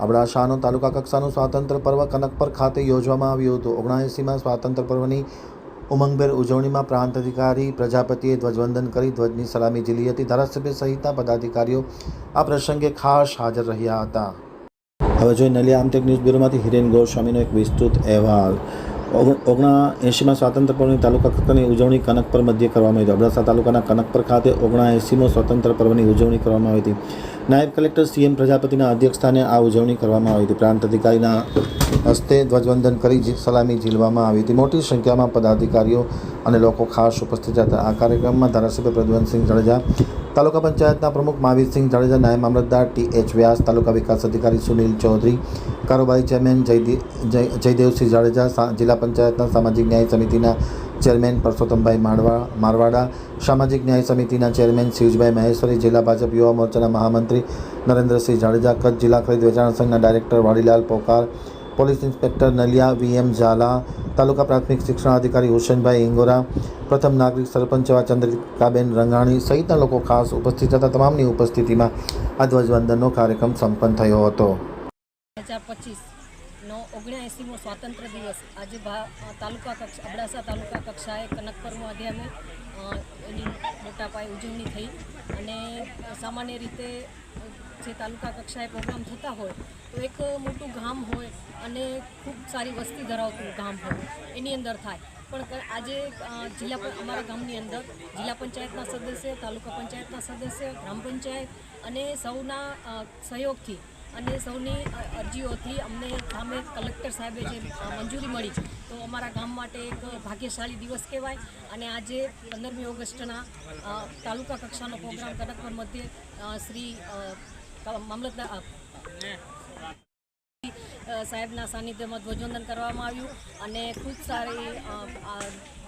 અબડાસાનો તાલુકા કક્ષાનું સ્વાતંત્ર્ય પર્વ કનકપર ખાતે યોજવામાં આવ્યું હતું। 79માં સ્વાતંત્ર્ય પર્વની ઉમંગભેર ઉજવણીમાં પ્રાંત અધિકારી પ્રજાપતિએ ધ્વજવંદન કરી ધ્વજની સલામી ઝીલી હતી। ધારાસભ્ય સહિતના પદાધિકારીઓ આ પ્રસંગે ખાસ હાજર રહ્યા હતા। હવે જોઈએ નલિયા આમટેક ન્યૂઝ બ્યુરોમાંથી હિરેન ગોસ્વામીનો એક વિસ્તૃત અહેવાલ। 79માં સ્વાતંત્ર્ય પર્વની તાલુકા કક્ષાની ઉજવણી કનકપર મધ્યે કરવામાં આવી હતી। અબડાસા તાલુકાના કનકપર ખાતે 79મો સ્વાતંત્ર્ય પર્વની ઉજવણી કરવામાં આવી હતી। નાયબ કલેક્ટર CM પ્રજાપતિના અધ્યક્ષસ્થાને આ ઉજવણી કરવામાં આવી હતી। પ્રાંત અધિકારીના હસ્તે ધ્વજવંદન કરી સલામી ઝીલવામાં આવી હતી। મોટી સંખ્યામાં પદાધિકારીઓ અને લોકો ખાસ ઉપસ્થિત હતા। આ કાર્યક્રમમાં ધારાસભ્ય પ્રદ્યુમનસિંહ જાડેજા, તાલુકા પંચાયતના પ્રમુખ મહાવીરસિંહ જાડેજા, નાયબ મામલતદાર TH વ્યાસ, તાલુકા વિકાસ અધિકારી સુનિલ ચૌધરી, કારોબારી ચેરમેન જયદેવસિંહ જાડેજા, જિલ્લા પંચાયતના સામાજિક ન્યાય સમિતિના ચેરમેન પરસોત્તમભાઈ મારવાડા, સામાજિક ન્યાય સમિતિના ચેરમેન શિવજીભાઈ મહેશ્વરી, જિલ્લા ભાજપ યુવા મોરચાના મહામંત્રી નરેન્દ્રસિંહ જાડેજા, કચ્છ જિલ્લા ખરીદ વેચાણ સંઘના director Vadilal Pokar, police inspector Naliya VM Jhala, taluka પ્રાથમિક શિક્ષણાધિકારી હુસેનભાઈ ઇંગોરા, પ્રથમ નાગરિક સરપંચ એવા ચંદ્રિકાબેન રંગાણી સહિતના લોકો ખાસ ઉપસ્થિત હતા। તમામની ઉપસ્થિતિમાં આ ધ્વજવંદનનો કાર્યક્રમ સંપન્ન થયો હતો। 2025નો 79મો સ્વાતંત્ર્ય દિવસ આજે અબડાસા તાલુકા કક્ષાએ કનકપર માધ્યમે એની મોટા પાયે ઉજવણી થઈ અને સામાન્ય રીતે જે તાલુકા કક્ષાએ પ્રોગ્રામ થતા હોય તો એક મોટું ગામ હોય અને ખૂબ સારી વસ્તી ધરાવતું ગામ હોય એની અંદર થાય, પણ આજે અમારા ગામની અંદર જિલ્લા પંચાયતના સદસ્ય, તાલુકા પંચાયતના સદસ્ય, ગ્રામ પંચાયત અને સૌના સહયોગથી અને સૌની અરજીઓથી અમને સામે કલેક્ટર સાહેબે જે મંજૂરી મળી તો અમારા ગામ માટે એક ભાગ્યશાળી દિવસ કહેવાય। અને આજે 15મી ઓગસ્ટના તાલુકા કક્ષાનો પ્રોગ્રામ કનકપર મધ્યે શ્રી મામલતદાર સાહેબના સાનિધ્યમાં ધ્વજવંદન કરવામાં આવ્યું અને ખૂબ સારી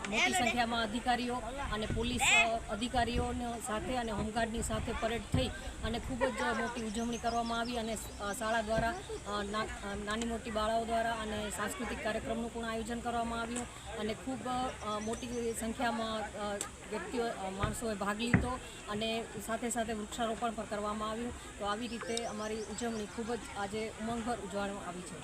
મોટી સંખ્યામાં અધિકારીઓ અને પોલીસ અધિકારીઓ સાથે અને હોમગાર્ડની સાથે પરેડ થઈ અને ખૂબ જ મોટી ઉજવણી કરવામાં આવી અને શાળા દ્વારા નાની મોટી બાળાઓ દ્વારા અને સાંસ્કૃતિક કાર્યક્રમનું પણ આયોજન કરવામાં આવ્યું અને ખૂબ મોટી સંખ્યામાં માણસોએ ભાગ લીધો અને સાથે સાથે વૃક્ષારોપણ પણ કરવામાં આવ્યું। તો આવી રીતે અમારી ઉજવણી ખૂબ જ આજે ઉમંગભર ઉજવવામાં આવી છે।